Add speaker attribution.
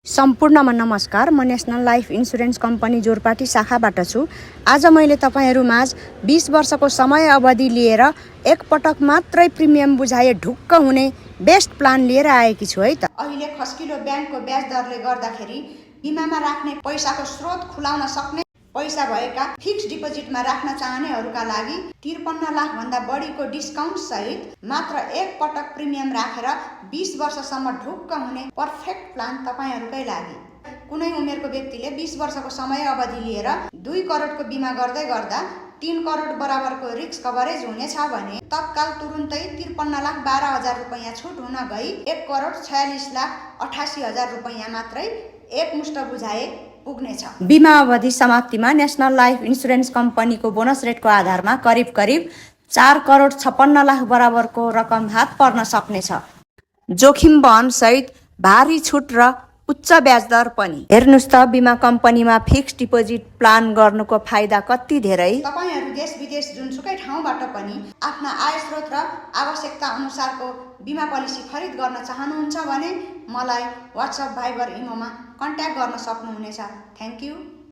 Speaker 1: सम्पूर्णमा नमस्कार। म national life insurance company Jorpati शाखाबाट छु। आज मैले तपाईहरुमाझ 20 वर्षको समय अवधि लिएर एक पटक मात्रै प्रिमियम बुझाए ढुक्क हुने बेस्ट प्लान लिएर आएकी छु है त। अहिले खस्किलो ब्याङ्कको ब्याज दरले गर्दाखेरि बिमामा राख्ने पैसाको स्रोत खुलाउन सक्ने पैसा भएका फिक्स डिपोजिटमा राख्न चाहनेहरूका लागि 53 लाख भन्दा बढीको डिस्काउन्ट सहित मात्र एक पटक प्रिमियम राखेर 20 वर्षसम्म ढुक्क हुने पर्फेक्ट प्लान तपाईहरुकै लागि। कुनै उमेरको व्यक्तिले 20 वर्षको समय अवधि लिएर 2 करोडको बिमा गर्दै गर्दा 3 करोड बराबरको रिस्क कभरेज हुनेछ भने तत्काल तुरुन्तै 53 लाख 12 हजार रुपैयाँ छुट हुन गई 1 करोड 46 लाख 88 हजार रुपैयाँ मात्रै एकमुष्ट बुझाए पुग्नेछ। बिमा अवधि समाप्तिमा नेशनल लाइफ इन्स्योरेन्स कम्पनीको बोनस रेटको आधारमा करिब 4 करोड 56 लाख बराबरको रकम हात पर्न सक्नेछ। जोखिम वहन सहित भारी छुट र उच्च ब्याज दर पनि। हेर्नुस् त बिमा कम्पनीमा फिक्स डिपोजिट प्लान गर्नुको फाइदा कति धेरै। तपाईहरु देश विदेश जुनसुकै ठाउँबाट पनि आफ्ना आय स्रोत र आवश्यकता अनुसारको बिमा पोलिसी खरिद गर्न चाहनुहुन्छ भने मलाई WhatsApp, Viber, इमोमा कन्ट्याक्ट गर्न सक्नुहुनेछ। Thank you.